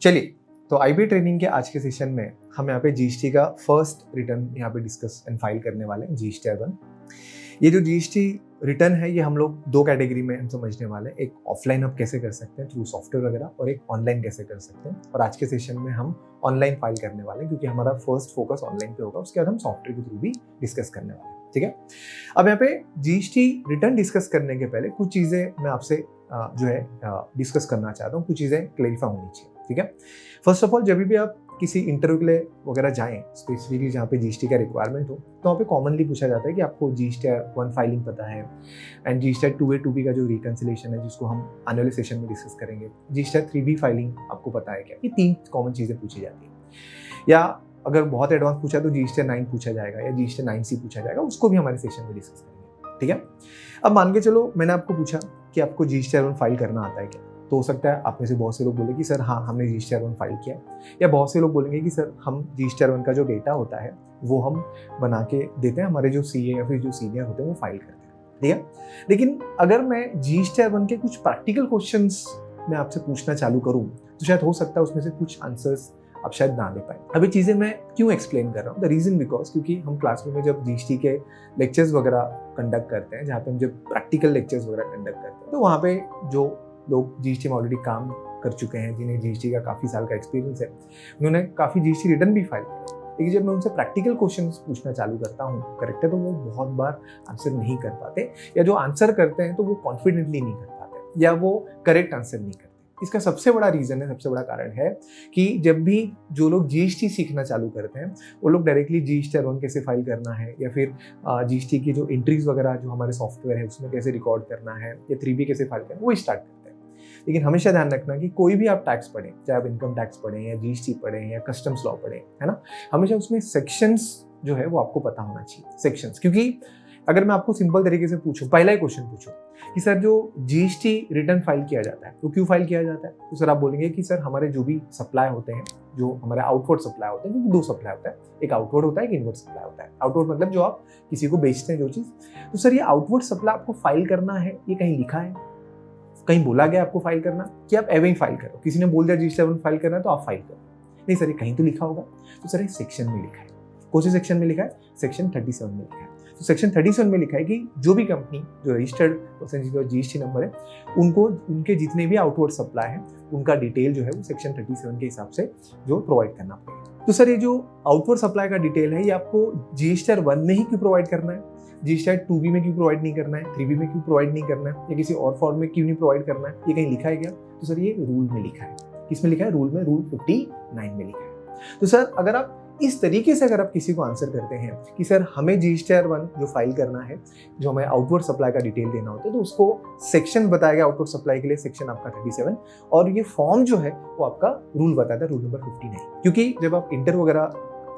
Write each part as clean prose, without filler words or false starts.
चलिए, तो IB training के आज के सेशन में हम यहाँ पे जीएसटी का फर्स्ट रिटर्न यहाँ पे डिस्कस एंड फाइल करने वाले हैं, जीएसटी R1। ये जो जीएसटी रिटर्न है ये हम लोग दो कैटेगरी में हम समझने वाले हैं। एक ऑफलाइन आप कैसे कर सकते हैं थ्रू सॉफ्टवेयर वगैरह, और एक ऑनलाइन कैसे कर सकते हैं। और आज के सेशन में हम ऑनलाइन फाइल करने वाले हैं क्योंकि हमारा फर्स्ट फोकस ऑनलाइन पे होगा। उसके बाद हम सॉफ्टवेयर के थ्रू भी डिस्कस करने वाले हैं, ठीक है। अब यहाँ पे जीएसटी रिटर्न डिस्कस करने के पहले कुछ चीज़ें मैं आपसे जो है डिस्कस करना चाहता हूँ, कुछ चीज़ें क्लेरिफाई होनी चाहिए, ठीक है। फर्स्ट ऑफ ऑल, जब भी आप किसी इंटरव्यू के लिए वगैरह जाएं, स्पेसिफिकली जहाँ पे जीएसटी का रिक्वायरमेंट हो, तो वहाँ पे कॉमनली पूछा जाता है कि आपको जीएसटी R1 फाइलिंग पता है, एंड जीएसटी R2A 2B का जो रिकंसिलेशन है जिसको हम आने वाले सेशन में डिस्कस करेंगे, जीएसटी R3B फाइलिंग आपको पता है क्या। ये तीन कॉमन चीज़ें पूछी जाती हैं। या अगर बहुत एडवांस पूछा तो जीएसटी 9 पूछा जाएगा या जीएसटी 9C पूछा जाएगा, उसको भी हमारे सेशन में डिस्कस करेंगे, ठीक है। अब मान के चलो मैंने आपको पूछा कि आपको जीएसटी R1 फाइल करना आता है क्या, तो हो सकता है आप में से बहुत से लोग बोले कि सर हाँ हमने जीएसटी R1 फाइल किया, या बहुत से लोग बोलेंगे कि सर हम जीएसटी R1 का जो डेटा होता है वो हम बना के देते हैं, हमारे जो सीए या फिर जो सीनियर होते हैं वो फाइल करते हैं, ठीक है। लेकिन अगर मैं जीएसटी R1 के कुछ प्रैक्टिकल क्वेश्चंस मैं आपसे पूछना चालू करूँ तो शायद हो सकता है उसमें से कुछ आंसर्स आप शायद ना दे पाए। अभी चीज़ें मैं क्यों एक्सप्लेन कर रहा हूँ, द रीज़न बिकॉज क्योंकि हम क्लासरूम में जब जीएसटी के लेक्चर्स वगैरह कंडक्ट करते हैं, जहाँ पे हम जब प्रैक्टिकल लेक्चर्स वगैरह कंडक्ट करते हैं, तो वहाँ पे जो लोग जीएसटी में ऑलरेडी काम कर चुके हैं, जिन्हें जीएसटी का काफ़ी साल का एक्सपीरियंस है, उन्होंने काफ़ी जीएसटी रिटर्न भी फाइल किया। लेकिन जब मैं उनसे प्रैक्टिकल क्वेश्चंस पूछना चालू करता हूँ, करेक्ट है, तो वो बहुत बार आंसर नहीं कर पाते, या जो आंसर करते हैं तो वो कॉन्फिडेंटली नहीं कर पाते, या वो करेक्ट आंसर नहीं करते। इसका सबसे बड़ा रीज़न है, सबसे बड़ा कारण है कि जब भी जो लोग जीएसटी सीखना चालू करते हैं वो लोग डायरेक्टली जीएसटी R1 कैसे फाइल करना है, या फिर जीएसटी की जो एंट्रीज वगैरह जो हमारे सॉफ्टवेयर है उसमें कैसे रिकॉर्ड करना है, या 3B कैसे फाइल करना है, वो स्टार्ट करते हैं। लेकिन हमेशा ध्यान रखना कि कोई भी आप टैक्स पढ़ें, चाहे आप इनकम टैक्स पढ़ें या जीएसटी पढ़ें या कस्टम्स लॉ पढ़ें, है ना, हमेशा उसमें सेक्शंस जो है वो आपको पता होना चाहिए, सेक्शंस। क्योंकि अगर मैं आपको सिंपल तरीके से पूछूं, पहला ही क्वेश्चन पूछूं कि सर जो जीएसटी रिटर्न फाइल किया जाता है तो क्यों फाइल किया जाता है, तो सर आप बोलेंगे कि सर हमारे जो भी सप्लाई होते हैं, जो हमारे आउटवर्ड सप्लाई होते हैं, क्योंकि दो सप्लाई होता है, एक आउटवर्ड होता है, एक इनवर्ड सप्लाई होता है। आउटवर्ड मतलब जो आप किसी को बेचते हैं जो चीज़, तो सर ये आउटवर्ड सप्लाई आपको फाइल करना है, ये कहीं लिखा है, कहीं बोला गया आपको फाइल करना, कि आप एवं ही फाइल करो, किसी ने बोल दिया जीएसटी R1 फाइल करना है तो आप फाइल करो, नहीं सर ये कहीं तो लिखा होगा। तो सर ये सेक्शन में लिखा है। कौन से सेक्शन में लिखा है? सेक्शन 37 में लिखा है। तो सेक्शन 37 में लिखा है कि जो भी कंपनी जो रजिस्टर्ड पर्सन जिसका जीएसटी नंबर है, उनको उनके जितने भी आउटवर्ड सप्लाई है उनका डिटेल जो है वो सेक्शन 37 के हिसाब से जो प्रोवाइड करना पड़ेगा। तो सर ये जो आउटवर्ड सप्लाई का डिटेल है ये आपको जीएसटी R1 में ही क्यों प्रोवाइड करना है, जीएसटी R2B में क्यों प्रोवाइड नहीं करना है, 3B में क्यों प्रोवाइड नहीं करना है, या किसी और फॉर्म में क्यों नहीं प्रोवाइड करना है, ये कहीं लिखा है क्या? तो सर ये रूल में लिखा है। किस में लिखा है? रूल में, रूल 59 में लिखा है। तो सर अगर आप इस तरीके से अगर आप किसी को आंसर करते हैं कि सर हमें जीएसटी R1 जो फाइल करना है, जो हमें आउटवर्ड सप्लाई का डिटेल देना होता है, तो उसको सेक्शन बताया गया आउटवर्ड सप्लाई के लिए, सेक्शन आपका 37, और ये फॉर्म जो है वो आपका रूल बताता है, रूल नंबर 59। क्योंकि जब आप इंटरव्यू वगैरह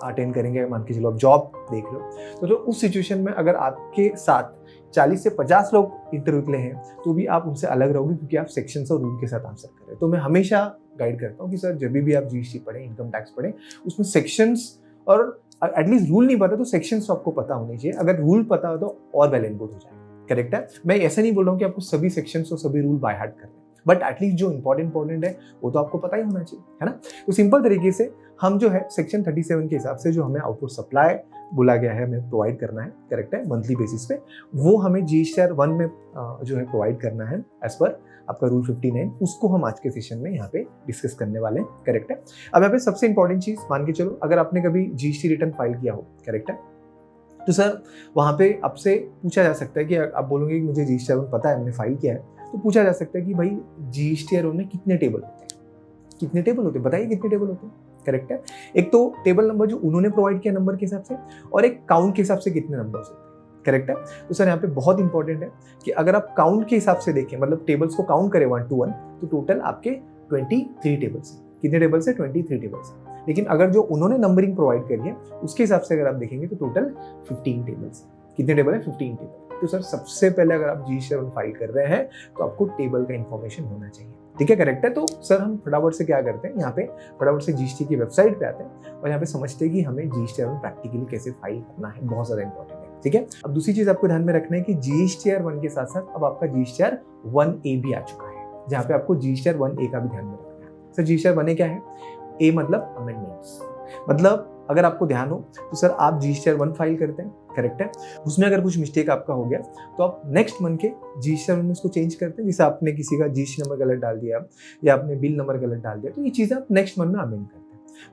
अटेंड करेंगे, मान के चलो आप जॉब देख लो, तो उस सिचुएशन में अगर आपके साथ 40 से 50 लोग इंटरव्यू के लिए हैं तो भी आप उनसे अलग रहोगे, क्योंकि आप सेक्शंस और रूल के साथ आंसर कर रहे हैं। तो मैं हमेशा गाइड करता हूँ कि सर जब भी आप जीएसटी पढ़ें, इनकम टैक्स पढ़ें, उसमें सेक्शंस और एटलीस्ट रूल नहीं पता तो सेक्शंस तो आपको पता होने चाहिए। अगर रूल पता हो तो और वेल एंड गुड हो जाएगा, करेक्ट है। मैं ऐसा नहीं बोल रहा हूँ कि आपको सभी सेक्शंस और सभी रूल बाय हार्ट करने, बट एटलीस्ट जो इंपॉर्टेंट है वो तो आपको पता ही होना चाहिए, है ना। तो सिंपल तरीके से हम जो है सेक्शन 37 के हिसाब से जो हमें आउटपुट सप्लाई बोला गया है हमें प्रोवाइड करना है, करेक्ट है, मंथली बेसिस पे, वो हमें जीएसटी R1 में जो है प्रोवाइड करना है एज पर आपका रूल 59। उसको हम आज के सेशन में यहाँ पे डिस्कस करने वाले हैं, करेक्ट है। अब यहाँ पे सबसे इंपॉर्टेंट चीज, मान के चलो अगर आपने कभी जीएसटी रिटर्न फाइल किया हो, करेक्ट है, तो सर वहाँ पे आपसे पूछा जा सकता है कि आप बोलोगे कि मुझे जीएसटी R1 पता है, हमने फाइल किया है, तो पूछा जा सकता है कि भाई जीएसटी R1 में कितने टेबल होते हैं, कितने टेबल होते हैं, बताइए कितने टेबल होते हैं, करेक्ट है। एक तो टेबल नंबर जो उन्होंने प्रोवाइड किया नंबर के हिसाब से, और एक काउंट के हिसाब से कितने नंबर्स होते हैं, करेक्ट है। तो सर यहाँ पे बहुत इंपॉर्टेंट है कि अगर आप काउंट के हिसाब से देखें, मतलब टेबल्स को काउंट करें 1 to 1, तो टोटल आपके 23 टेबल्स हैं। कितने टेबल्स है? 23 टेबल्स हैं। लेकिन अगर जो उन्होंने नंबरिंग प्रोवाइड करी है उसके हिसाब से अगर आप देखेंगे तो टोटल 15 टेबल्स हैं। कितने टेबल है? 15 टेबल। तो सर सबसे पहले अगर आप जीएसटी R1 फाइल कर रहे हैं तो आपको टेबल का इन्फॉर्मेशन होना चाहिए, ठीक है, करेक्ट है। तो सर हम फटाफट से क्या करते हैं, यहाँ पे फटाफट से जीएसटी की वेबसाइट पे आते हैं और यहाँ पे समझते हैं कि हमें जीएसटी R1 प्रैक्टिकली कैसे फाइल करना है, बहुत ज़्यादा इंपॉर्टेंट है, ठीक है। अब दूसरी चीज़ आपको ध्यान में रखना है कि जीएसटी R1 के साथ साथ अब आपका जीएसटी R1A भी आ चुका है, जहाँ पे आपको जीएसटी R1A का भी ध्यान में रखना है। सर रजिस्टर 1A क्या है? ए मतलब अमेंडमेंट्स, मतलब अगर आपको ध्यान हो तो सर आप रजिस्टर 1 फाइल करते हैं, करेक्ट है। उसमें अगर कुछ मिस्टेक आपका हो गया तो आप नेक्स्ट मंथ के रजिस्टर 1 में उसको चेंज करते हैं। जैसे आपने किसी का रजिस्ट्री नंबर गलत डाल दिया या आपने बिल नंबर गलत डाल दिया, तो ये चीज़ें आप नेक्स्ट मंथ में अमेंड करते हैं।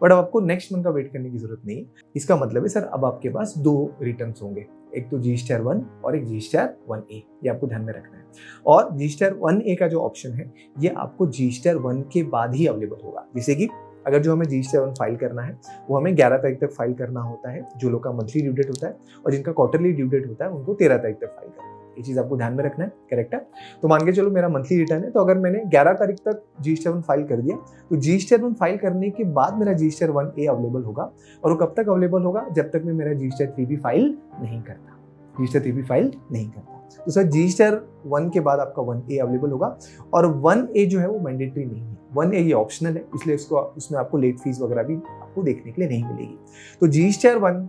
बट अब आपको नेक्स्ट मंथ का वेट करने की जरूरत नहीं है। इसका मतलब है सर अब आपके पास 2 रिटर्न होंगे, एक तो रजिस्टर 1 और एक रजिस्टर 1A, ये आपको ध्यान में रखना है। और रजिस्टर 1A का जो ऑप्शन है ये आपको रजिस्टर 1 के बाद ही अवेलेबल होगा। जैसे कि अगर जो हमें रजिस्टर 1 फाइल करना है वो हमें 11 तारीख तक फाइल करना होता है, जो लोग का मंथली ड्यू डेट होता है, और जिनका क्वार्टरली ड्यू डेट होता है उनको 13 तारीख तक फाइल करना है। ये चीज़ आपको ध्यान में रखना है, करेक्ट है। तो मान के चलो मेरा मंथली रिटर्न है, तो अगर मैंने 11 तारीख तक रजिस्टर 1 फाइल कर दिया तो रजिस्टर 1 फाइल करने के बाद मेरा रजिस्टर 1A अवेलेबल होगा। और वो कब तक अवेलेबल होगा? जब तक मैं मेरा रजिस्टर 3B फाइल नहीं करता, रजिस्टर 3B फाइल नहीं करता। तो सर रजिस्टर 1 के बाद आपका 1A अवेलेबल होगा, और 1A जो है वो मैंडेटरी नहीं है, 1A ये ऑप्शनल है, इसलिए इसको उसमें आपको लेट फीस वगैरह भी आपको देखने के लिए नहीं मिलेगी। तो रजिस्टर 1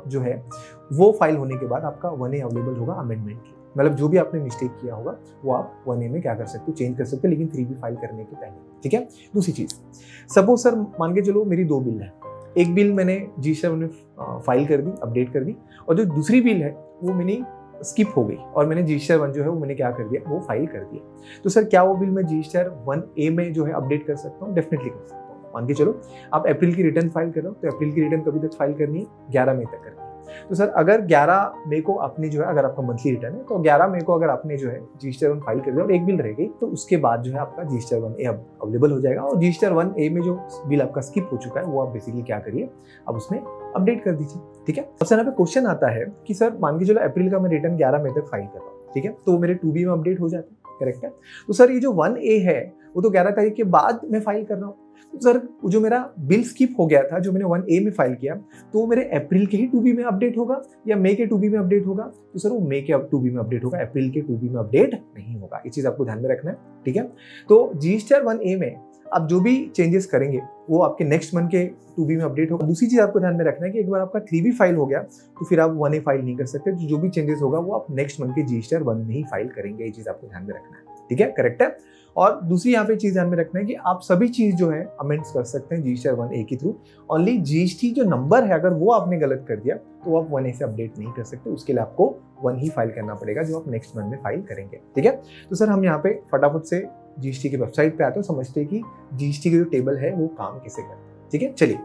जो है वो फाइल होने के बाद आपका 1A अवेलेबल होगा अमेंडमेंट के, मतलब जो भी आपने मिस्टेक किया होगा वो आप 1A में क्या कर सकते हो, चेंज कर सकते हो, लेकिन 3B फाइल करने के पहले, ठीक है। दूसरी चीज़, सपोज सर मान के चलो मेरी 2 बिल है, एक बिल मैंने रजिस्टर 1 में फाइल कर दी, अपडेट कर दी, और जो दूसरी बिल है वो मैंने स्किप हो गई और मैंने रजिस्टर 1 जो है वो मैंने क्या कर दिया, वो फाइल कर दिया। तो सर क्या वो बिल मैं रजिस्टर 1A में जो है अपडेट कर सकता हूँ? डेफिनेटली कर सकता हूँ। मान के चलो आप अप्रैल की रिटर्न फाइल कर रहे हो, तो अप्रैल की रिटर्न कभी तक फाइल करनी है? 11 मई तक करनी है। तो सर अगर 11 मई को आपने जो है, अगर आपका मंथली रिटर्न है तो 11 मई को अगर आपने जो है रजिस्टर 1 फाइल कर दिया और एक बिल रह गई, तो उसके बाद जो है आपका रजिस्टर 1A अवेलेबल हो जाएगा, और रजिस्टर 1A में जो बिल आपका स्किप हो चुका है वो आप बेसिकली क्या करिए, अब उसमें अपडेट कर दीजिए, ठीक है। अब सर यहाँ पे क्वेश्चन आता है कि सर मान के चलो अप्रैल का मैं रिटर्न 11 मई तक फाइल कर रहा हूँ, ठीक है, तो मेरे 2B में अपडेट हो जाता है, करेक्ट है। तो सर ये जो 1A है वो तो 11 तारीख के बाद मैं फाइल कर रहा हूँ, तो सर जो मेरा बिल स्किप हो गया था, जो मैंने 1A में फाइल किया, तो मेरे अप्रैल के ही 2B में अपडेट होगा या मई के 2B में अपडेट होगा? तो सर वो मई के 2B में अपडेट होगा, अप्रैल के 2B में अपडेट नहीं होगा। ये चीज़ आपको ध्यान में रखना है, ठीक है। तो रजिस्टर 1A में आप जो भी चेंजेस करेंगे वो आपके नेक्स्ट मंथ के 2B में अपडेट होगा। दूसरी चीज़ आपको ध्यान में रखना है कि एक बार आपका 3B फाइल हो गया तो फिर आप 1A फाइल नहीं कर सकते, तो जो भी चेंजेस होगा वो आप नेक्स्ट मंथ के रजिस्टर 1 में ही फाइल करेंगे। ये चीज़ आपको ध्यान में रखना है, ठीक है, करेक्ट है। और दूसरी यहाँ पे चीज़ ध्यान में रखना है कि आप सभी चीज़ जो है अमेंड्स कर सकते हैं रजिस्टर 1A के थ्रू। ओनली GST जो नंबर है अगर वो आपने गलत कर दिया तो आप 1A से अपडेट नहीं कर सकते, उसके लिए आपको 1 ही फाइल करना पड़ेगा जो आप नेक्स्ट मंथ में फाइल करेंगे, ठीक है। तो सर हम यहाँ पे फटाफट से GST की वेबसाइट पे आते हैं, समझते हैं कि GST की जो टेबल है वो काम कैसे करता है, ठीक है। चलिए,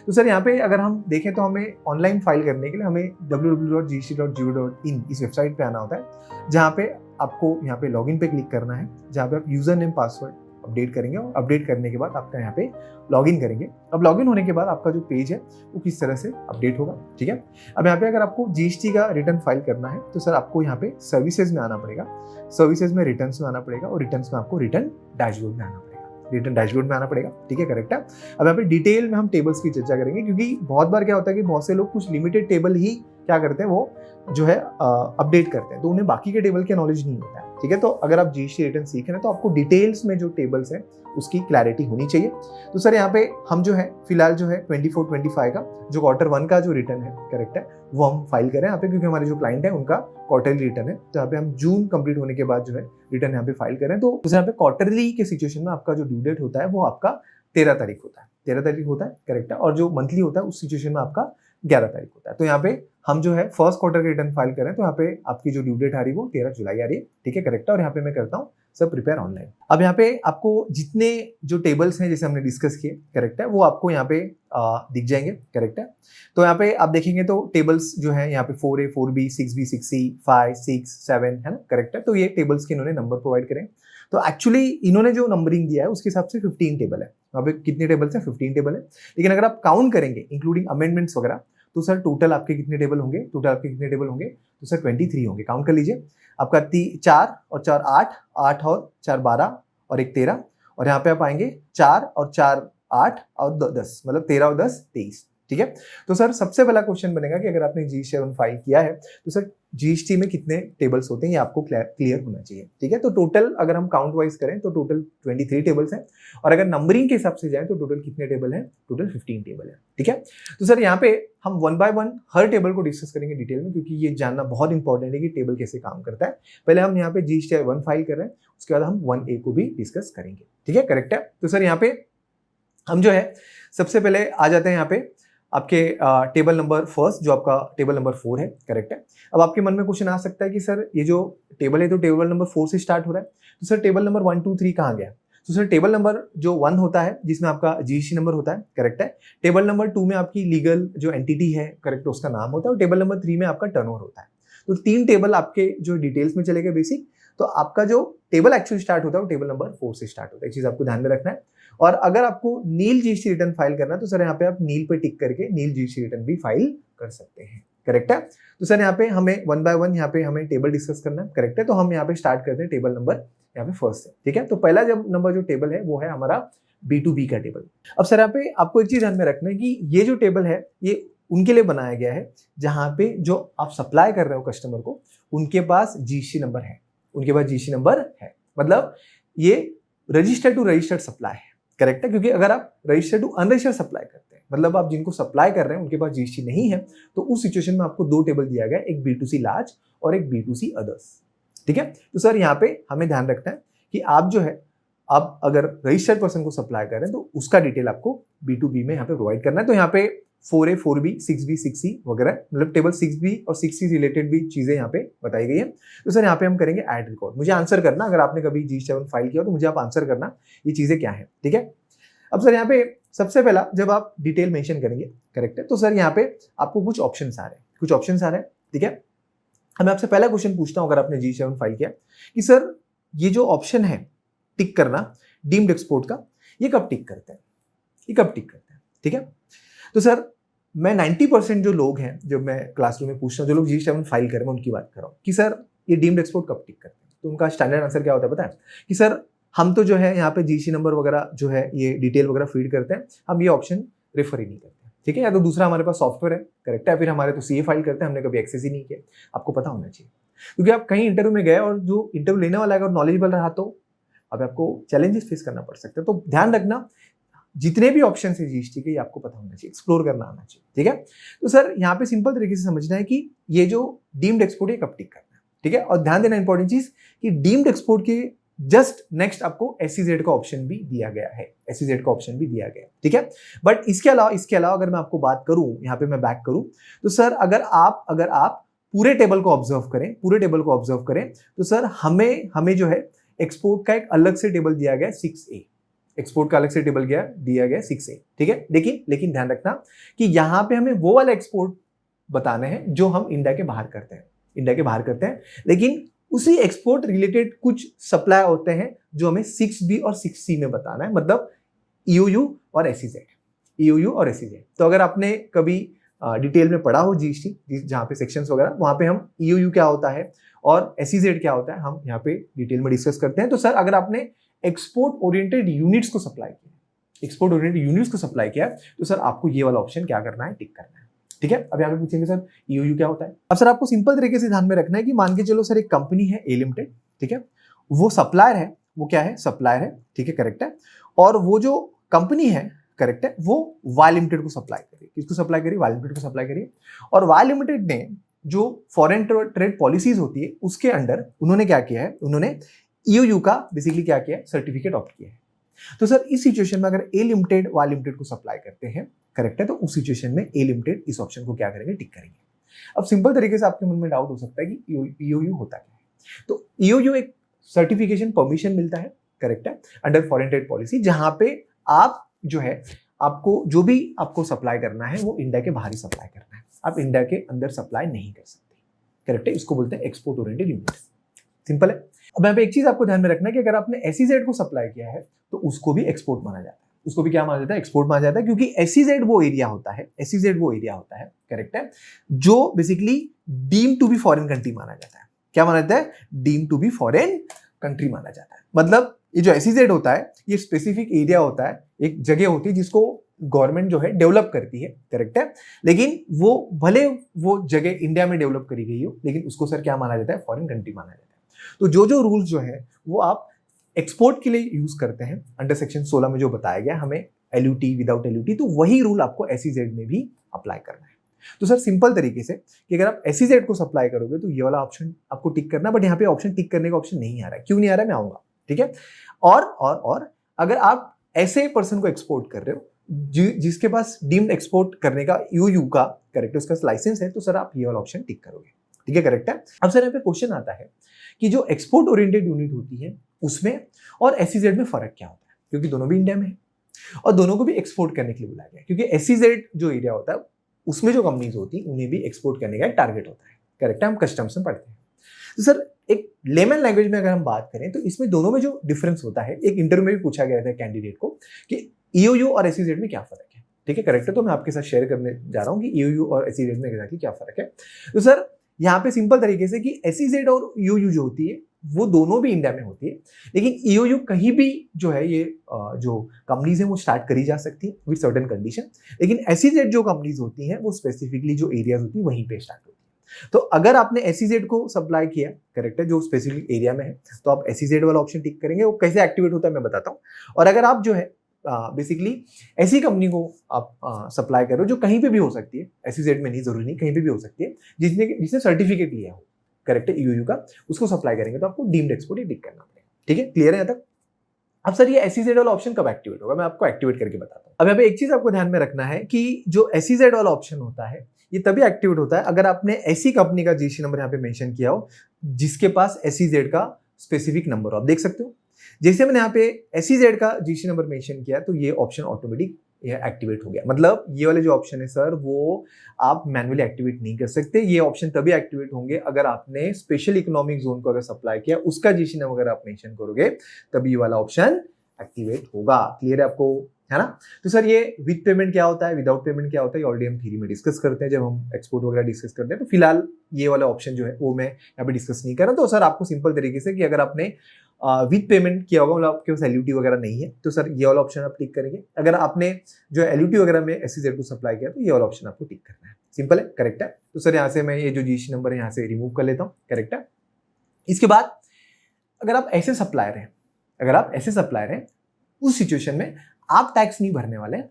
तो सर यहाँ पे अगर हम देखें तो हमें ऑनलाइन फाइल करने के लिए हमें www.gst.go.in इस वेबसाइट पे आना होता है, जहाँ पे आपको यहाँ पे लॉगिन पे क्लिक करना है, जहाँ पे आप यूजर नेम पासवर्ड अपडेट करेंगे, और अपडेट करने के बाद आपका यहाँ पे लॉगिन करेंगे। अब लॉगिन होने के बाद आपका जो पेज है वो किस तरह से अपडेट होगा, ठीक है। अब यहाँ पे अगर आपको GST का रिटर्न फाइल करना है तो सर आपको यहाँ पे सर्विसेज में आना पड़ेगा, सर्विसेज में रिटर्न्स में आना पड़ेगा, और रिटर्न्स में आपको रिटर्न डैशबोर्ड में आना पड़ेगा, रिटर्न डैशबोर्ड में आना पड़ेगा, ठीक है, करेक्ट है। अब यहाँ पे डिटेल में हम टेबल्स की चर्चा करेंगे, क्योंकि बहुत बार क्या होता है कि बहुत से लोग कुछ लिमिटेड टेबल ही क्या करते हैं, वो जो है अपडेट करते हैं, तो उन्हें बाकी के टेबल की नॉलेज नहीं होता है, ठीक है। तो अगर आप GST रिटर्न सीख रहे हैं तो आपको डिटेल्स में जो टेबल्स हैं उसकी क्लैरिटी होनी चाहिए। तो सर यहाँ पे हम जो है फिलहाल जो है 24-25 का जो क्वार्टर 1 का जो रिटर्न है, करेक्ट है, वो हम फाइल करें यहाँ पे, क्योंकि हमारे जो क्लाइंट है उनका क्वार्टरली रिटर्न है, तो यहाँ पे हम जून कंप्लीट होने के बाद जो है रिटर्न यहाँ पे फाइल करें। तो यहाँ पे क्वार्टरली के सिचुएशन में आपका जो ड्यू डेट होता है वो आपका 13 तारीख होता है, 13 तारीख होता है, करेक्ट है, और जो मंथली होता है उस सिचुएशन में आपका 11 तारीख होता है। तो यहाँ पे हम जो है फर्स्ट क्वार्टर के रिटर्न फाइल करें तो यहाँ पे आपकी जो ड्यू डेट आ रही है वो 13 जुलाई आ रही है, ठीक है, करेक्ट है। और यहाँ पे मैं करता हूँ सब प्रिपेयर ऑनलाइन। अब यहाँ पे आपको जितने जो टेबल्स हैं जैसे हमने डिस्कस किए, करेक्ट है, वो आपको यहाँ पे दिख जाएंगे, करेक्ट है। तो यहाँ पे आप देखेंगे तो टेबल्स जो है यहाँ पे 4A 4B 6B 6C 5 6 7 है ना, करेक्ट है। तो ये टेबल्स के इन्होंने नंबर प्रोवाइड करें, तो एक्चुअली इन्होंने जो नंबरिंग दिया है उसके हिसाब से 15 टेबल है। वहाँ पे कितने टेबल्स हैं? 15 टेबल है। लेकिन अगर आप काउंट करेंगे इंक्लूडिंग अमेंडमेंट्स वगैरह, तो सर टोटल आपके कितने टेबल होंगे? टोटल आपके कितने टेबल होंगे? तो सर 23 होंगे। काउंट कर लीजिए, आपका 4 और 4 8, 8 और 4 12 और 1 13, और यहाँ पे आप आएंगे 4 और 4 8 और 10, मतलब 13 और 10 23, ठीक है। तो सर सबसे पहला क्वेश्चन बनेगा कि अगर आपने GST फाइल किया है तो सर GST में कितने टेबल्स होते हैं ये आपको क्लियर होना चाहिए, ठीक है। तो टोटल अगर हम काउंट वाइज करें तो टोटल 23 टेबल्स हैं, और अगर नंबरिंग के हिसाब से जाए तो टोटल कितने टेबल हैं? टोटल 15 टेबल है, ठीक है। तो सर यहाँ पे हम 1 बाय 1 हर टेबल को डिस्कस करेंगे डिटेल में, क्योंकि ये जानना बहुत इंपॉर्टेंट है कि टेबल कैसे काम करता है। पहले हम यहाँ पे GST 1 फाइल कर रहे हैं, उसके बाद हम 1A को भी डिस्कस करेंगे, ठीक है, करेक्ट है। तो सर यहाँ पे हम जो है सबसे पहले आ जाते हैं यहाँ पे आपके टेबल नंबर फर्स्ट, जो आपका टेबल नंबर 4 है, करेक्ट है। अब आपके मन में क्वेश्चन आ सकता है कि सर ये जो टेबल है तो टेबल नंबर 4 से स्टार्ट हो रहा है, तो सर टेबल नंबर 1 2 3 कहाँ गया? तो सर टेबल नंबर जो 1 होता है जिसमें आपका जीएसटी नंबर होता है, करेक्ट है। टेबल नंबर 2 में आपकी लीगल जो एंटिटी है, करेक्ट, उसका नाम होता है, और टेबल नंबर 3 में आपका टर्नओवर होता है। तो 3 टेबल आपके जो डिटेल्स में चले गए बेसिक। तो आपका जो टेबल एक्चुअली स्टार्ट होता है वो टेबल नंबर 4 से स्टार्ट होता है, एक चीज आपको ध्यान में रखना है। और अगर आपको नील जीएसटी रिटर्न फाइल करना है तो सर यहाँ पे आप नील पे टिक करके नील जीएसटी रिटर्न भी फाइल कर सकते हैं, करेक्ट है। तो सर यहाँ पे हमें 1 बाय 1 यहाँ पे हमें टेबल डिस्कस करना है, करेक्ट है। तो हम यहाँ पे स्टार्ट करते हैं टेबल नंबर यहाँ पे फर्स्ट से, ठीक है। तो पहला जब नंबर जो टेबल है वो है हमारा B2B का टेबल। अब सर यहाँ पे आपको एक चीज ध्यान में रखना है कि ये जो टेबल है ये उनके लिए बनाया गया है जहां पे जो आप सप्लाई कर रहे हो कस्टमर को, उनके पास जीएसटी नंबर है, उनके पास जीएसटी नंबर है, मतलब ये रजिस्टर्ड टू रजिस्टर्ड सप्लाई है, करेक्ट है। क्योंकि अगर आप रजिस्टर्ड टू अनरजिस्टर्ड सप्लाई करते हैं, मतलब आप जिनको सप्लाई कर रहे हैं उनके पास जीएसटी नहीं है, तो उस सिचुएशन में आपको 2 टेबल दिया गया, एक B2C लार्ज और एक B2C अदर्स, ठीक है। तो सर यहाँ पे हमें ध्यान रखना है कि आप जो है आप अगर रजिस्टर्ड पर्सन को सप्लाई कर रहे हैं तो उसका डिटेल आपको B2B में यहाँ पे प्रोवाइड करना है। तो यहाँ पे 4A 4B 6B 6C वगैरह, मतलब टेबल 6B और 6C रिलेटेड भी चीजें यहाँ पे बताई गई है। तो सर यहाँ पे हम करेंगे ऐड रिकॉर्ड। मुझे आंसर करना, अगर आपने कभी G7 फाइल किया तो मुझे आप आंसर करना ये चीजें क्या है, ठीक है। अब सर यहाँ पे सबसे पहला जब आप डिटेल मेंशन करेंगे, करेक्ट है, तो सर यहाँ पे आपको कुछ ऑप्शन आ रहे हैं, ठीक है। अब मैं आपसे पहला क्वेश्चन पूछता हूँ, अगर आपने G7 फाइल किया, कि सर ये जो ऑप्शन है टिक करना डीम्ड एक्सपोर्ट का, ये कब टिक करते हैं, ठीक है। तो सर मैं 90% जो लोग हैं, जो मैं क्लासरूम में पूछता हूँ, जो लोग G7 फाइल कर रहे हैं उनकी बात कर रहा हूँ कि सर ये डीम्ड एक्सपोर्ट कब टिक करते हैं, तो उनका स्टैंडर्ड आंसर क्या होता है पता है, कि सर हम तो जो है यहाँ पे जीएसटी नंबर वगैरह जो है ये डिटेल वगैरह फीड करते हैं, हम ये ऑप्शन रेफर ही नहीं करते, ठीक है। या तो दूसरा हमारे पास सॉफ्टवेयर है, करेक्ट है, फिर हमारे तो सीए फाइल करते हैं, हमने कभी एक्सेस ही नहीं किया। आपको पता होना चाहिए, क्योंकि आप कहीं इंटरव्यू में गए और जो इंटरव्यू लेने वाला है अगर नॉलेजेबल रहा तो अब आपको चैलेंजेस फेस करना पड़ सकता है। तो ध्यान रखना, जितने भी ऑप्शन है जीएसटी के, ये आपको पता होना चाहिए, एक्सप्लोर करना आना चाहिए, ठीक है। तो सर यहाँ पे सिंपल तरीके से समझना है कि ये जो डीम्ड एक्सपोर्ट है कब टिक करना है, ठीक है। और ध्यान देना इंपॉर्टेंट चीज कि डीम्ड एक्सपोर्ट के जस्ट नेक्स्ट आपको SEZ का ऑप्शन भी दिया गया है, SEZ का ऑप्शन भी दिया गया है, ठीक है। बट इसके अलावा अगर मैं आपको बात करूं, यहाँ पे मैं बैक करूं, तो सर अगर आप पूरे टेबल को ऑब्जर्व करें तो सर हमें जो है एक्सपोर्ट का एक अलग से टेबल दिया गया 6A, एक्सपोर्ट का अलग से टेबल दिया गया 6A, ठीक है। लेकिन ध्यान रखना कि यहाँ पे हमें वो वाला एक्सपोर्ट बताने हैं जो हम इंडिया के बाहर करते हैं, लेकिन उसी एक्सपोर्ट रिलेटेड कुछ सप्लाई होते हैं जो हमें 6B और 6C में बताना है, मतलब EOU और SEZ। तो अगर आपने कभी डिटेल में पढ़ा हो जीएसटी, जहाँ पे सेक्शंस वगैरह, वहाँ पे हम EOU क्या होता है और SEZ क्या होता है हम यहाँ पे डिटेल में डिस्कस करते हैं। तो सर अगर आपने एक्सपोर्ट ओरिएंटेड यूनिट्स को सप्लाई किया तो सर आपको ये वाला ऑप्शन क्या करना है, टिक करना है, ठीक है। अब यहाँ पे पूछेंगे सर EOU क्या होता है। अब सर आपको सिंपल तरीके से ध्यान में रखना है कि मान के चलो सर एक कंपनी है A लिमिटेड, ठीक है, वो सप्लायर है, वो क्या है, सप्लायर है, ठीक है, करेक्ट है। और वो जो कंपनी है, करेक्ट है, वो Y लिमिटेड को सप्लाई करी, किसको सप्लाई करी, Y लिमिटेड को सप्लाई करी। और Y लिमिटेड ने जो फॉरेन ट्रेड पॉलिसीज होती है उसके अंडर उन्होंने क्या किया है, उन्होंने EOU का बेसिकली क्या किया है, सर्टिफिकेट ऑप्ट किया है। तो सर इस सिचुएशन में अगर A लिमिटेड Y लिमिटेड को सप्लाई करते हैं, करेक्ट है, तो उस सिचुएशन में A लिमिटेड इस ऑप्शन को क्या करेंगे, टिक करेंगे। अब सिंपल तरीके से आपके मन में डाउट हो सकता है कि EOU होता क्या है। तो EOU एक सर्टिफिकेशन परमिशन मिलता है, करेक्ट है, अंडर फॉरेन ट्रेड पॉलिसी, जहां पे आप जो है आपको जो भी आपको सप्लाई करना है वो इंडिया के बाहर ही सप्लाई करना है, आप इंडिया के अंदर सप्लाई नहीं कर सकते, करेक्ट है। इसको बोलते हैं एक्सपोर्ट ओरिएंटेड यूनिट्स, सिंपल है। अब यहाँ पे एक चीज आपको ध्यान में रखना है कि अगर आपने SEZ को सप्लाई किया है तो उसको भी एक्सपोर्ट माना जाता है, उसको भी क्या माना जाता है, एक्सपोर्ट माना जाता है, क्योंकि SEZ वो एरिया होता है, करेक्ट है, जो basically deem to be foreign country माना जाता है। क्या माना जाता है, deem to be foreign country माना जाता है। मतलब ये जो SEZ होता है ये स्पेसिफिक एरिया होता है, एक जगह होती है जिसको गवर्नमेंट जो है डेवलप करती है, करेक्ट है, लेकिन वो भले वो जगह इंडिया में डेवलप करी गई हो, लेकिन उसको सर क्या माना जाता है, फॉरेन कंट्री माना जाता है। तो जो रूल्स जो है वो आप एक्सपोर्ट के लिए यूज करते हैं अंडर सेक्शन 16 में जो बताया गया हमें LUT विदाउट LUT, तो वही रूल आपको SEZ में भी अप्लाई करना है। तो सर सिंपल तरीके से कि अगर आप SEZ को सप्लाई करोगे तो ये वाला ऑप्शन आपको टिक करना, बट यहाँ पे ऑप्शन टिक करने का ऑप्शन नहीं आ रहा है, क्यों नहीं आ रहा है मैं आऊंगा, ठीक है। और अगर आप ऐसे पर्सन को एक्सपोर्ट कर रहे हो जिसके पास डीम्ड एक्सपोर्ट करने का यूयू का करेक्ट उसका लाइसेंस है, तो सर आप ये वाला ऑप्शन टिक करोगे। ठीक है, करेक्ट है। अब सर यहाँ पे क्वेश्चन आता है कि जो एक्सपोर्ट ओरिएंटेड यूनिट होती है उसमें और एसईजेड में फर्क क्या होता है, क्योंकि दोनों भी इंडिया में है और दोनों को भी एक्सपोर्ट करने के लिए बुलाया गया, क्योंकि एसईजेड जो एरिया होता है उसमें जो कंपनीज होती है उन्हें भी एक्सपोर्ट करने का एक टारगेट होता है। करेक्ट है, हम कस्टम्स में पढ़ते हैं। तो सर एक लेमन लैंग्वेज में अगर हम बात करें तो इसमें दोनों में जो डिफरेंस होता है, एक इंटरव्यू में भी पूछा गया था कैंडिडेट को कि ईओयू और एसईजेड में क्या फर्क है। ठीक है, करेक्ट है। तो मैं आपके साथ शेयर करने जा रहा हूँ कि ईओयू और एसईजेड में एग्जैक्टली क्या फर्क है। तो सर यहाँ पे सिंपल तरीके से कि एसईजेड और ईओयू जो होती है वो दोनों भी इंडिया में होती है, लेकिन ईओयू कहीं भी जो है ये जो कंपनीज है वो स्टार्ट करी जा सकती है विद सर्टेन कंडीशन, लेकिन एसईजेड जो कंपनीज होती हैं वो स्पेसिफिकली जो एरियाज होती है वहीं पे स्टार्ट होती है। तो अगर आपने एसईजेड को सप्लाई किया, करेक्ट है, जो स्पेसिफिक एरिया में है, तो आप एसईजेड वाला ऑप्शन टिक करेंगे। वो कैसे एक्टिवेट होता है मैं बताता हूँ। और अगर आप जो है बेसिकली ऐसी कंपनी को आप सप्लाई कर रहे हो जो कहीं पे भी हो सकती है, एसईजेड में नहीं, जरूरी नहीं, कहीं पे भी हो सकती है, जिसने सर्टिफिकेट लिया हो, करेक्ट है, ईओयू का, उसको सप्लाई करेंगे तो आपको डीम्ड एक्सपोर्ट ही टिक करना पड़ेगा। ठीक है, क्लियर है यहाँ तक। अब सर ये एसईजेड वाला ऑप्शन कब एक्टिवेट होगा, मैं आपको एक्टिवेट करके बताता हूँ। अब यहाँ पे एक चीज आपको ध्यान में रखना है कि जो एसईजेड वाला ऑप्शन होता है ये तभी एक्टिवेट होता है अगर आपने ऐसी कंपनी का जीएसटी नंबर यहाँ पे मेंशन किया हो जिसके पास एसईजेड का स्पेसिफिक नंबर हो। आप देख सकते हो जैसे मैंने यहाँ पे एसईजेड का जीएसटी नंबर मेंशन किया तो ये ऑप्शन ऑटोमेटिक ये एक्टिवेट हो गया। मतलब ये वाले जो ऑप्शन है सर वो आप मैन्युअली एक्टिवेट नहीं कर सकते। ये ऑप्शन तभी एक्टिवेट होंगे अगर आपने स्पेशल इकोनॉमिक जोन को अगर सप्लाई किया, उसका जीएसटी नंबर अगर आप मेंशन करोगे तभी ये वाला ऑप्शन एक्टिवेट होगा। क्लियर है आपको, है ना। तो सर ये विद पेमेंट क्या होता है, विदाउट पेमेंट क्या होता है, ऑलरेडी हम थ्योरी में डिस्कस करते हैं जब हम एक्सपोर्ट वगैरह डिस्कस करते हैं। तो फिलहाल ये वाला ऑप्शन जो है वो मैं यहाँ पे डिस्कस नहीं कर रहा। तो सर आपको सिंपल तरीके से कि अगर आपने विद पेमेंट किया होगा, मतलब आपके पास एलयूटी वगैरह नहीं है, तो सर ये वाला ऑप्शन आप टिक करेंगे। अगर आपने जो एलयूटी वगैरह में एसईजेड को सप्लाई किया तो ये वाला ऑप्शन आपको टिक करना है। सिंपल है, करेक्ट है। तो सर यहाँ से मैं ये जो जीएसटी नंबर है यहाँ से रिमूव कर लेता हूँ, करेक्ट है। इसके बाद अगर आप ऐसे सप्लायर हैं, उस सिचुएशन में आप टैक्स नहीं भरने वाले हैं,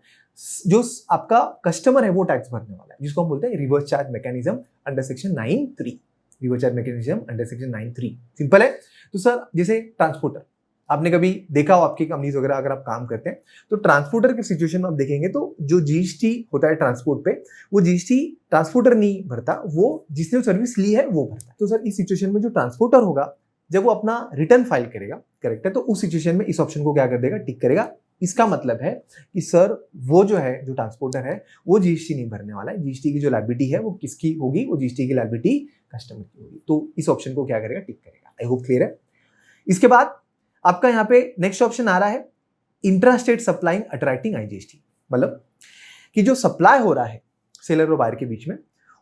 जो आपका कस्टमर है वो टैक्स भरने वाला है, जिसको हम बोलते हैं reverse charge mechanism under section 9(3). Reverse charge mechanism under section 9(3). Simple है। तो सर जैसे ट्रांसपोर्टर आपने कभी देखा हो, आपकी कंपनीज वगैरह अगर आप काम करते हैं तो ट्रांसपोर्टर के सिचुएशन में आप देखेंगे तो जो जीएसटी होता है ट्रांसपोर्ट पे, वो जीएसटी ट्रांसपोर्टर नहीं भरता, वो जिसने सर्विस ली है वो भरता है। तो सर इस सिचुएशन में जो ट्रांसपोर्टर होगा जब वो अपना रिटर्न फाइल करेगा, करेक्ट है, तो उस सिचुएशन में इस ऑप्शन को क्या कर देगा, टिक करेगा। इसका मतलब है कि सर वो जो है जो ट्रांसपोर्टर है वो जीएसटी नहीं भरने वाला है। जीएसटी की जो लायबिलिटी है वो किसकी होगी, वो जीएसटी की लायबिलिटी कस्टमर की होगी। तो इस ऑप्शन को क्या करेगा, टिक करेगा। आई होप क्लियर है। इसके बाद आपका यहाँ पे नेक्स्ट ऑप्शन आ रहा है intra state supplying attracting IGST. मतलब कि जो सप्लाई हो रहा है सेलर और बायर के बीच में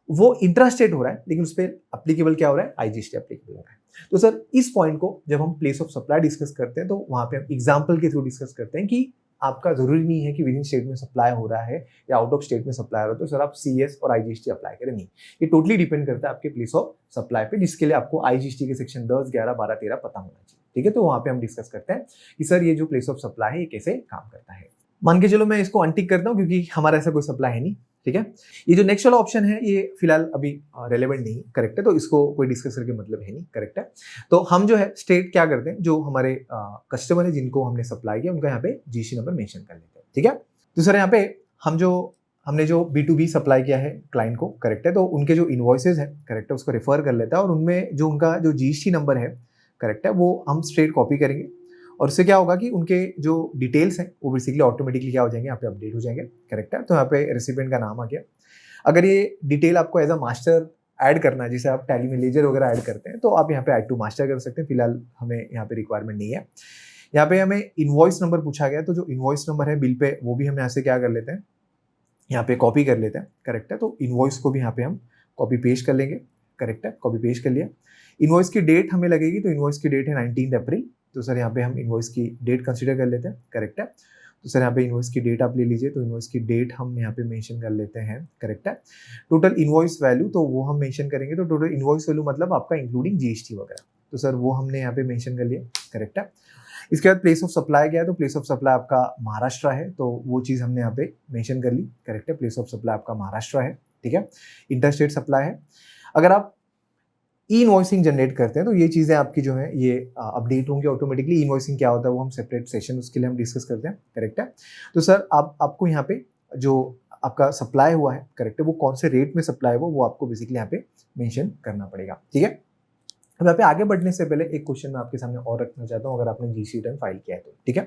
वो इंट्रा स्टेट हो रहा है, लेकिन उस पर अप्लीकेबल क्या हो रहा है, आईजीएसटी अप्लीकेबल हो रहा है। तो सर इस पॉइंट को जब हम प्लेस ऑफ सप्लाई डिस्कस करते हैं तो वहां पे हम एग्जांपल के थ्रू डिस्कस करते हैं कि आपका जरूरी नहीं है कि विद इन स्टेट में सप्लाई हो रहा है या आउट ऑफ स्टेट में सप्लाई हो रहा है तो सर आप सीएस और आईजीएसटी अप्लाई करें। नहीं, ये टोटली डिपेंड करता है आपके प्लेस ऑफ सप्लाई पे, जिसके लिए आपको आईजीएसटी के सेक्शन 10, 11, 12, 13 पता होना चाहिए। ठीक है, तो वहां पे हम डिस्कस करते हैं कि सर ये जो प्लेस ऑफ सप्लाई है ये कैसे काम करता है। मान के चलो मैं इसको अनटिक करता हूँ क्योंकि हमारा ऐसा कोई सप्लाई है नहीं। ठीक है, ये जो नेक्स्ट वाला ऑप्शन है ये फिलहाल अभी रेलेवेंट नहीं, करेक्ट है, तो इसको कोई डिस्कस करके मतलब है नहीं, करेक्ट है। तो हम जो है स्टेट क्या करते हैं, जो हमारे कस्टमर है जिनको हमने सप्लाई किया उनका यहाँ पे जीएसटी नंबर मेंशन कर लेते हैं। ठीक है, तो सर यहाँ पे हमने जो B2B सप्लाई किया है क्लाइंट को, करेक्ट है, तो उनके जो इनवॉइसेज है, करेक्ट है, उसको रेफर कर लेता है और उनमें जो उनका जो जीएसटी नंबर है, करेक्ट है, वो हम स्ट्रेट कॉपी करेंगे और उससे क्या होगा कि उनके जो डिटेल्स हैं वो बेसिकली ऑटोमेटिकली क्या हो जाएंगे, यहाँ पे अपडेट हो जाएंगे, करेक्ट है। तो यहाँ पे रेसिपिएंट का नाम आ गया। अगर ये डिटेल आपको एज अ मास्टर ऐड करना है, जैसे आप टैली में लेजर वगैरह ऐड करते हैं, तो आप यहाँ पे ऐड टू मास्टर कर सकते हैं। फिलहाल हमें यहाँ पे रिक्वायरमेंट नहीं है। यहाँ पे हमें इनवॉइस नंबर पूछा गया, तो जो इनवॉइस नंबर है बिल पे वो भी हम यहाँ से क्या कर लेते हैं, यहाँ पे कॉपी कर लेते हैं, करेक्ट है। तो इनवॉइस को भी यहाँ पे हम कॉपी पेस्ट कर लेंगे, करेक्ट है, कॉपी पेस्ट कर लिया। इनवॉइस की डेट हमें लगेगी, तो इनवॉइस की डेट है 19 अप्रैल। तो सर यहाँ पे हम इनवॉइस की डेट कंसीडर कर लेते हैं, करेक्ट है। तो सर यहाँ पे इनवॉइस की डेट आप ले लीजिए, तो इनवॉइस की डेट हम यहाँ पे मेंशन कर लेते हैं, करेक्ट है। टोटल इनवॉइस वैल्यू तो वो हम मेंशन करेंगे, तो टोटल इनवॉइस वैल्यू मतलब आपका इंक्लूडिंग जीएसटी वगैरह, तो सर वो हमने यहाँ पे मेंशन कर लिया, करेक्ट है। इसके बाद प्लेस ऑफ सप्लाई गया, तो प्लेस ऑफ सप्लाई आपका महाराष्ट्र है, तो वो चीज़ हमने यहाँ पे मेंशन कर ली, करेक्ट है। प्लेस ऑफ सप्लाई आपका महाराष्ट्र है, ठीक है। इंटर स्टेट सप्लाई है। अगर आप ई इनवॉइसिंग जनरेट करते हैं, तो ये चीज़ें आपकी जो है ये अपडेट होंगी ऑटोमेटिकली। ई इनवॉइसिंग क्या होता है वो हम सेपरेट सेशन उसके लिए हम डिस्कस करते हैं, करेक्ट है। तो सर आपको यहाँ पे जो आपका सप्लाई हुआ है, करेक्ट है, वो कौन से रेट में सप्लाई हुआ वो आपको बेसिकली यहाँ पे मेंशन करना पड़ेगा, ठीक है। अब यहाँ पे आगे बढ़ने से पहले एक क्वेश्चन मैं आपके सामने और रखना चाहता हूँ, अगर आपने जीएसटी रिटर्न फाइल किया है तो, ठीक है,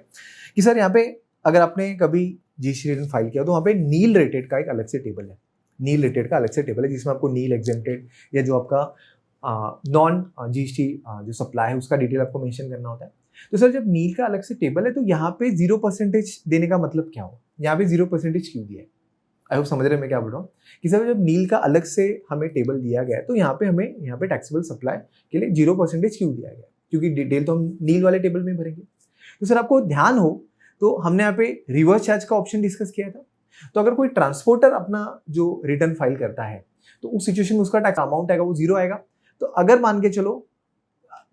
कि सर यहाँ पे अगर आपने कभी जीएसटी रिटर्न फाइल किया तो वहाँ पे नील रेटेड का एक अलग से टेबल है, नील रेटेड का अलग से टेबल है जिसमें आपको नील एग्जेम्प्टेड या जो आपका नॉन जीएसटी जो सप्लाई है उसका डिटेल आपको मेंशन करना होता है। तो सर जब नील का अलग से टेबल है तो यहाँ पे 0% देने का मतलब क्या हो, यहाँ पे 0% क्यों दिया है? आई होप समझ रहे हैं मैं क्या बोल रहा हूँ, कि सर जब नील का अलग से हमें टेबल दिया गया है तो यहाँ पे हमें यहाँ पे टैक्सेबल सप्लाई के लिए 0% क्यों दिया गया, क्योंकि डिटेल तो हम नील वाले टेबल में भरेंगे। तो सर आपको ध्यान हो तो हमने यहाँ पे रिवर्स चार्ज का ऑप्शन डिस्कस किया था। तो अगर कोई ट्रांसपोर्टर अपना जो रिटर्न फाइल करता है तो उस सिचुएशन में उसका टैक्स अमाउंट आएगा वो 0 आएगा। तो अगर मान के चलो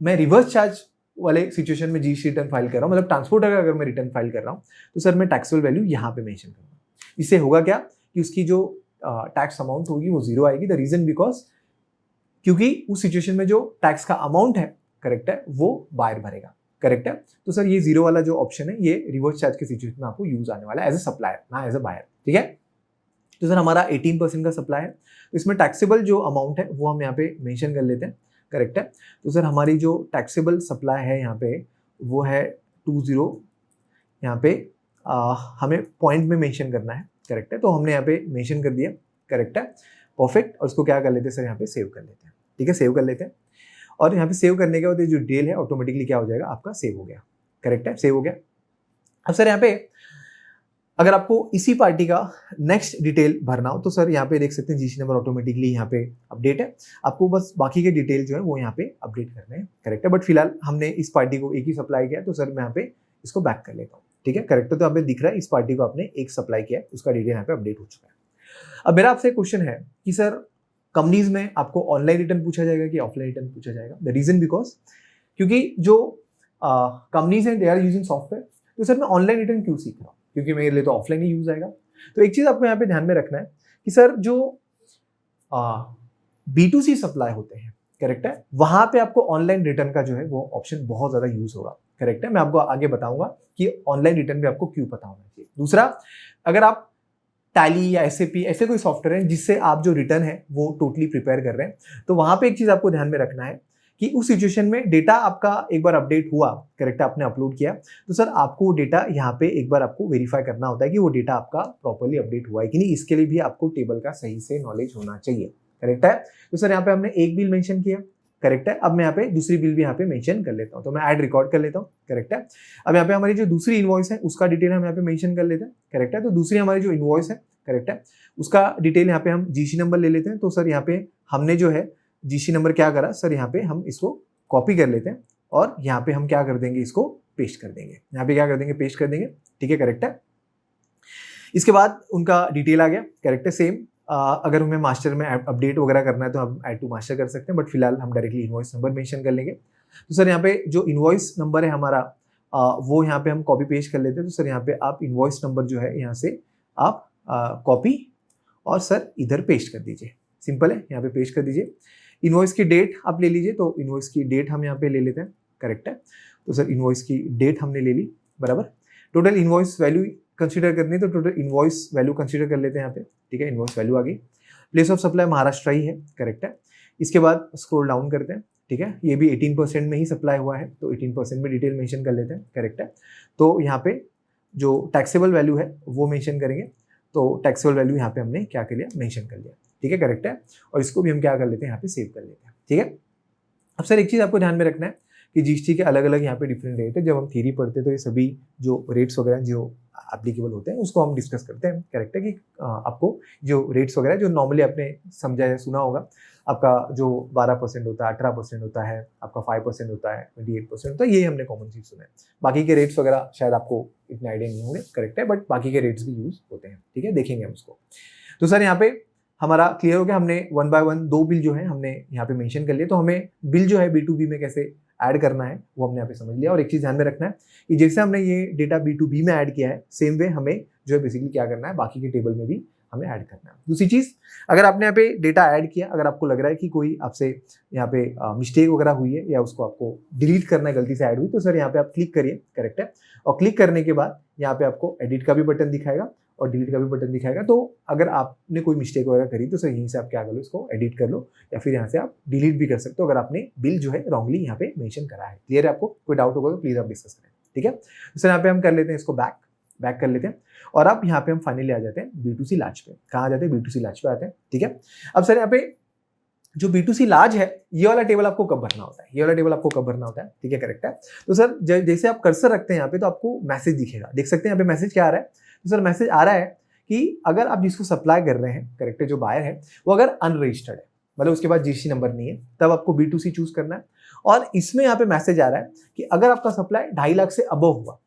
मैं रिवर्स चार्ज वाले सिचुएशन में जीएसटी रिटर्न फाइल कर रहा हूँ, मतलब ट्रांसपोर्टर का अगर मैं रिटर्न फाइल कर रहा हूँ तो सर मैं टैक्सेबल वैल्यू यहाँ पे मेंशन करूँगा। इससे होगा क्या कि उसकी जो टैक्स अमाउंट होगी वो 0 आएगी। द रीजन बिकॉज क्योंकि उस सिचुएशन में जो टैक्स का अमाउंट है, करेक्ट है, वो बायर भरेगा, करेक्ट है। तो सर ये 0 वाला जो ऑप्शन है ये रिवर्स चार्ज के सिचुएशन में आपको यूज आने वाला है एज ए सप्लायर, ना एज ए बायर, ठीक है। तो सर हमारा 18% का सप्लाई है, तो इसमें टैक्सेबल जो अमाउंट है वो हम यहाँ पे मेंशन कर लेते हैं, करेक्ट है। तो सर हमारी जो टैक्सेबल सप्लाई है यहाँ पे वो है 20, यहाँ पे हमें पॉइंट में मेंशन करना है, करेक्ट है। तो हमने यहाँ पे मेंशन कर दिया, करेक्ट है, परफेक्ट। और उसको क्या कर लेते हैं सर, यहाँ पे सेव कर लेते हैं, ठीक है, सेव कर लेते हैं। और यहाँ पे सेव करने के बाद जो डिटेल है ऑटोमेटिकली क्या हो जाएगा, आपका सेव हो गया, करेक्ट है, सेव हो गया। अब सर यहाँ पे अगर आपको इसी पार्टी का नेक्स्ट डिटेल भरना हो तो सर यहाँ पे देख सकते हैं जीएसटी नंबर ऑटोमेटिकली यहाँ पे अपडेट है। आपको बस बाकी के डिटेल जो है वो यहाँ पे अपडेट करने हैं, करेक्ट है। बट फिलहाल हमने इस पार्टी को एक ही सप्लाई किया तो सर मैं यहाँ पे इसको बैक कर लेता हूँ, ठीक है, करेक्ट है। तो यहाँ पे दिख रहा है इस पार्टी को आपने एक सप्लाई किया है, उसका डिटेल यहाँ पे अपडेट हो चुका है। अब मेरा आपसे क्वेश्चन है कि सर कंपनीज में आपको ऑनलाइन रिटर्न पूछा जाएगा कि ऑफलाइन रिटर्न पूछा जाएगा? द रीजन बिकॉज क्योंकि जो कंपनीज हैं दे आर यूजिंग सॉफ्टवेयर, तो सर मैं ऑनलाइन रिटर्न क्यों सीख रहा हूँ, क्योंकि मेरे लिए तो ऑफलाइन ही यूज आएगा। तो एक चीज आपको यहाँ पे ध्यान में रखना है कि सर जो B2C सप्लाई होते हैं, करेक्ट है, वहां पे आपको ऑनलाइन रिटर्न का जो है वो ऑप्शन बहुत ज्यादा यूज होगा, करेक्ट है। मैं आपको आगे बताऊंगा कि ऑनलाइन रिटर्न भी आपको क्यों पता होना चाहिए। दूसरा, अगर आप टैली या SAP ऐसे कोई सॉफ्टवेयर है जिससे आप जो रिटर्न है वो टोटली प्रिपेयर कर रहे हैं, तो वहां पे एक चीज आपको ध्यान में रखना है कि उस सिचुएशन में डेटा आपका एक बार अपडेट हुआ, करेक्ट है, आपने अपलोड किया, तो सर आपको वो डेटा यहाँ पे एक बार आपको वेरीफाई करना होता है कि वो डेटा आपका प्रॉपर्ली अपडेट हुआ है कि नहीं। इसके लिए भी आपको टेबल का सही से नॉलेज होना चाहिए, करेक्ट है। तो सर यहाँ पे हमने एक बिल मेंशन किया, करेक्ट है। अब मैं यहाँ पे दूसरी बिल भी यहाँ पे मेंशन कर लेता हूँ, तो मैं ऐड रिकॉर्ड कर लेता हूँ, करेक्ट है। अब यहाँ पे हमारी जो दूसरी इनवॉइस है उसका डिटेल हम यहाँ पे मेंशन कर लेते हैं, करेक्ट है। तो दूसरी हमारी जो इनवॉइस है, करेक्ट है, उसका डिटेल यहाँ पे हम जीएसटी नंबर ले लेते हैं। तो सर यहाँ पे हमने जो है जीएसटी नंबर क्या करा सर, यहाँ पे हम इसको कॉपी कर लेते हैं और यहाँ पे हम क्या कर देंगे, इसको पेस्ट कर देंगे, यहाँ पे क्या कर देंगे, पेस्ट कर देंगे, ठीक है, करेक्ट है। इसके बाद उनका डिटेल आ गया, करेक्ट है। सेम अगर हमें मास्टर में अपडेट वगैरह करना है तो हम ऐड टू मास्टर कर सकते हैं, बट फिलहाल हम डायरेक्टली इनवॉइस नंबर मेंशन कर लेंगे। तो सर यहाँ पे जो इनवॉइस नंबर है हमारा वो यहाँ पे हम कॉपी पेस्ट कर लेते हैं। तो सर यहाँ पे आप इनवॉइस नंबर जो है यहाँ से आप कॉपी और सर इधर पेस्ट कर दीजिए, सिंपल है, यहाँ पे पेस्ट कर दीजिए। इनवॉइस की डेट आप ले लीजिए, तो इनवॉइस की डेट हम यहाँ पे ले लेते हैं, करेक्ट है। तो सर इनवॉइस की डेट हमने ले ली, बराबर। टोटल इनवॉइस वैल्यू कंसीडर करनी है तो टोटल इनवॉइस वैल्यू कंसीडर कर लेते हैं यहाँ पे, ठीक है, इनवॉइस वैल्यू आ गई। प्लेस ऑफ सप्लाई महाराष्ट्र ही है, करेक्ट है। इसके बाद स्क्रॉल डाउन करते हैं, ठीक है, ये भी 18% में ही सप्लाई हुआ है तो 18% में डिटेल मेंशन कर लेते हैं, करेक्ट है। तो यहाँ पे जो टैक्सेबल वैल्यू है वो मेंशन करेंगे, तो टैक्सेबल वैल्यू यहाँ पे हमने क्या कर लिया, मेंशन कर लिया, ठीक है, करेक्ट है। और इसको भी हम क्या कर लेते हैं, यहाँ पे सेव कर लेते हैं, ठीक है। अब सर एक चीज़ आपको ध्यान में रखना है कि जीएसटी के अलग अलग यहाँ पे डिफरेंट रेट है। जब हम थ्योरी पढ़ते हैं तो ये सभी जो रेट्स वगैरह जो एप्लीकेबल होते हैं उसको हम डिस्कस करते हैं, करेक्ट है, कि आपको जो रेट्स वगैरह जो नॉर्मली आपने समझा या सुना होगा, आपका जो 12% होता है, 18% होता है, आपका 5% होता है, 28% होता है, ये हमने कॉमन चीज सुना है। बाकी के रेट्स वगैरह शायद आपको इतने आइडिया नहीं होंगे, करेक्ट है, बट बाकी के रेट्स भी यूज होते हैं, ठीक है, देखेंगे हम उसको। तो सर यहाँ पे हमारा क्लियर हो गया, हमने 1 बाय 1 2 बिल जो है हमने यहाँ पे मेंशन कर लिए। तो हमें बिल जो है B2B में कैसे ऐड करना है वो हमने यहाँ पे समझ लिया। और एक चीज़ ध्यान में रखना है कि जैसे हमने ये डेटा B2B में ऐड किया है, सेम वे हमें जो है बेसिकली क्या करना है, बाकी के टेबल में भी हमें ऐड करना है। दूसरी चीज़, अगर आपने यहाँ पे डेटा ऐड किया, अगर आपको लग रहा है कि कोई आपसे यहाँ पे मिस्टेक वगैरह हुई है या उसको आपको डिलीट करना है, गलती से ऐड हुई, तो सर यहाँ पे आप क्लिक करिए, करेक्ट है। और क्लिक करने के बाद यहाँ पे आपको एडिट का भी बटन दिखाएगा और डिलीट का भी बटन दिखाएगा। तो अगर आपने कोई मिस्टेक वगैरह करी तो सर यहीं से आप क्या कर लो, इसको एडिट कर लो या फिर यहाँ से आप डिलीट भी कर सकते हो अगर आपने बिल जो है रॉन्गली यहाँ पे मेंशन करा है। क्लियर है? आपको कोई डाउट होगा तो प्लीज आप डिस्कस करें, ठीक है। तो सर यहाँ पे हम कर लेते हैं इसको बैक कर लेते हैं और अब यहाँ पे हम फाइनली आ जाते हैं B2C लार्ज पे। कहाँ आ जाते हैं? B2C लार्ज पे आते हैं, ठीक है। अब सर यहाँ पे जो B2C लार्ज है, ये वाला टेबल आपको कब भरना होता है, ये वाला टेबल आपको कब भरना होता है, ठीक है, करेक्ट है। तो सर जैसे आप कर्सर रखते हैं यहाँ पे तो आपको मैसेज दिखेगा, देख सकते हैं यहाँ पे मैसेज क्या आ रहा है। तो सर मैसेज आ रहा है कि अगर आप जिसको सप्लाई कर रहे हैं, करेक्ट है, जो बायर है वो अगर अनरजिस्टर्ड है, मतलब उसके पास GST नंबर नहीं है, तब आपको B2C चूज करना है। और इसमें यहाँ पे मैसेज आ रहा है कि अगर आपका सप्लाई 2.5 लाख से अबव हुआ,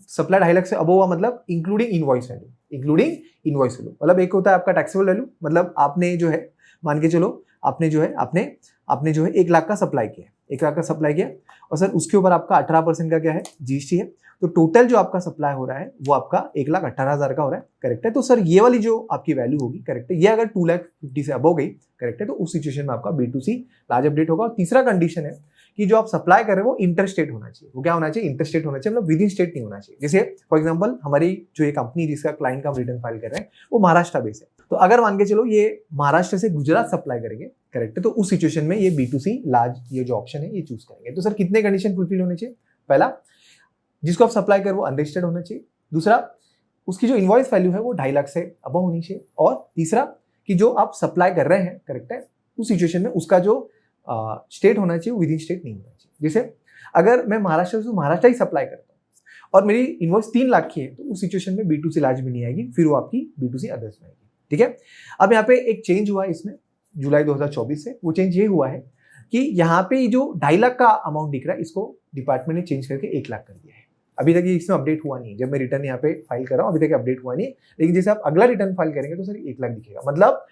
सप्लाई 2.5 लाख से अबव हुआ मतलब इंक्लूडिंग इनवॉइस वैल्यू, मतलब एक होता है आपका टैक्सेबल वैल्यू, मतलब आपने जो है मान के चलो आपने जो है 1 लाख का सप्लाई किया, 1 लाख का सप्लाई किया और सर उसके ऊपर आपका 18% का क्या है, GST है। तो टोटल जो आपका सप्लाई हो रहा है वो आपका 1,18,000 का हो रहा है, करेक्ट है। तो सर ये वाली जो आपकी वैल्यू होगी, करेक्ट है, ये अगर 2,50,000 से अबव गई, करेक्ट है, तो उस सिचुएशन में आपका B2C लार्ज अपडेट होगा। और तीसरा कंडीशन है कि जो आप सप्लाई कर रहे हैं वो इंटरस्टेट होना चाहिए। वो क्या होना चाहिए? इंटरस्टेट होना चाहिए, मतलब विद इन स्टेट नहीं होना चाहिए। जैसे फॉर एग्जांपल हमारी जो ये कंपनी जिसका क्लाइंट का हम रिटर्न फाइल कर रहे हैं वो महाराष्ट्र बेस है, तो अगर मान के चलो ये महाराष्ट्र से गुजरात सप्लाई करेंगे, करेक्ट है, तो उस सिचुएशन में ये B2C लार्ज ये जो ऑप्शन है ये चूज करेंगे। तो सर कितने कंडीशन फुलफिल होने चाहिए? पहला, जिसको आप सप्लाई कर वो अनरजिस्टर्ड होना चाहिए। दूसरा, उसकी जो इनवॉइस वैल्यू है वो 2.5 लाख से अबव होनी चाहिए। और तीसरा, कि जो आप सप्लाई कर रहे हैं, करेक्ट है, उस सिचुएशन में उसका जो स्टेट होना चाहिए विद इन स्टेट नहीं होना चाहिए। जैसे अगर मैं महाराष्ट्र से महाराष्ट्र ही सप्लाई करता हूँ और मेरी इनवॉइस 3 लाख की है, तो उस सिचुएशन में B2C लार्ज भी नहीं आएगी, फिर वो आपकी B2C अदर्स में आएगी, ठीक है। अब यहाँ पे एक चेंज हुआ है इसमें जुलाई 2024 से। वो चेंज ये हुआ है कि यहाँ पे जो 2.5 लाख का अमाउंट दिख रहा है इसको डिपार्टमेंट ने चेंज करके 1 लाख कर दिया है। अभी तक ये इसमें अपडेट हुआ नहीं है, जब मैं रिटर्न यहाँ पे फाइल कर रहा हूँ अभी तक अपडेट हुआ नहीं है, लेकिन जैसे आप अगला रिटर्न फाइल करेंगे तो सर 1 लाख दिखेगा। मतलब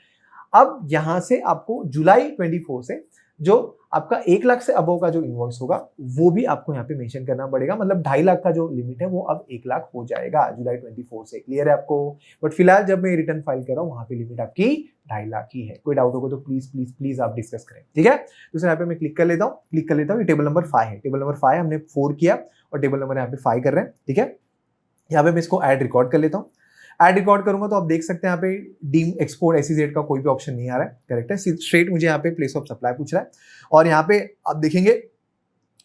अब यहाँ से आपको जुलाई 24 से जो आपका 1 लाख से अबव का जो इनवॉइस होगा वो भी आपको यहाँ पे मेंशन करना पड़ेगा, मतलब 2.5 लाख का जो लिमिट है वो अब 1 लाख हो जाएगा जुलाई 24 से। क्लियर है आपको? बट फिलहाल जब मैं रिटर्न फाइल कर रहा हूँ वहां पे लिमिट आपकी 2.5 लाख ही है। कोई डाउट होगा तो प्लीज प्लीज प्लीज आप डिस्कस करें, ठीक है। तो सर यहाँ पे मैं क्लिक कर लेता हूँ, ये टेबल नंबर 5 है, टेबल नंबर 5 हमने 4 किया और टेबल नंबर यहाँ पे 5 कर रहे हैं, ठीक है। यहाँ पे मैं इसको ऐड रिकॉर्ड कर लेता हूँ। ऐड रिकॉर्ड करूंगा तो आप देख सकते हैं यहाँ पे डीम एक्सपोर्ट SEZ का कोई भी ऑप्शन नहीं आ रहा है, करेक्ट है। स्ट्रेट मुझे यहाँ पे प्लेस ऑफ सप्लाई पूछ रहा है। और यहाँ पे आप देखेंगे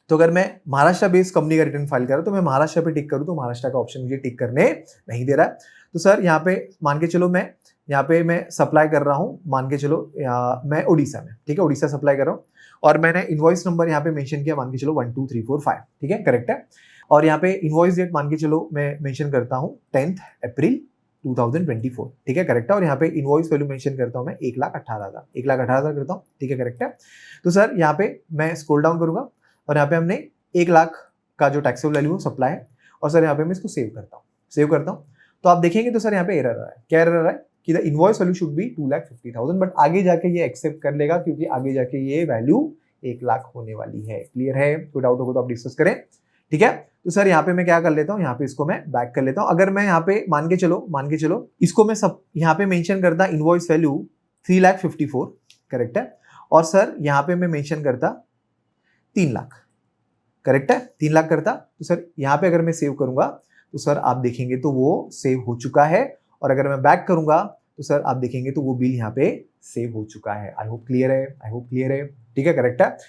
तो अगर मैं महाराष्ट्र बेस्ड कंपनी का रिटर्न फाइल कर रहा हूं तो मैं महाराष्ट्र पे टिक करूं तो महाराष्ट्र का ऑप्शन मुझे टिक करने नहीं दे रहा है। तो सर यहाँ पे मान के चलो मैं यहाँ पे मैं सप्लाई कर रहा हूँ, मान के चलो मैं उड़ीसा में, ठीक है, उड़ीसा सप्लाई कर रहा हूँ और मैंने इनवॉइस नंबर यहाँ पे मेंशन किया, मान के चलो 1 2 3 4 5, ठीक है, करेक्ट है। और यहाँ पे इनवॉइस डेट मान के चलो मैं मेंशन करता हूँ 10 अप्रैल 2024, ठीक है, करेक्ट है। और यहाँ पे इनवॉइस वैल्यू मेंशन करता हूँ मैं 1,18,000 करता हूँ, ठीक है, करेक्ट है। तो सर यहाँ पे मैं स्क्रॉल डाउन करूंगा और यहाँ पे हमने 1 लाख का जो टैक्सेबल वैल्यू है सप्लाई है और सर यहाँ पे मैं इसको सेव करता हूँ तो आप देखेंगे तो सर यहाँ पे एरर आ रहा है। क्या एरर आ रहा है कि the invoice value should be 2,50,000, but आगे जाके ये एक्सेप्ट कर लेगा क्योंकि आगे जाके ये वैल्यू 1 लाख होने वाली है। क्लियर है? कोई डाउट होगा तो आप डिस्कस करें, ठीक है। तो सर यहाँ पे मैं क्या कर लेता हूँ, यहाँ पे इसको मैं बैक कर लेता हूँ। अगर मैं यहाँ पे मान के चलो इसको मैं सब यहाँ पे मेंशन करता इनवॉइस वैल्यू 3,54,000, करेक्ट है, और सर यहाँ पे मैं मेंशन करता 3 लाख, करेक्ट है, 3 लाख करता। तो सर यहाँ पे अगर मैं सेव करूंगा तो सर आप देखेंगे तो वो सेव हो चुका है और अगर मैं बैक करूंगा तो सर आप देखेंगे तो वो बिल यहाँ पे सेव हो चुका है। आई होप क्लियर है, ठीक है, करेक्ट है।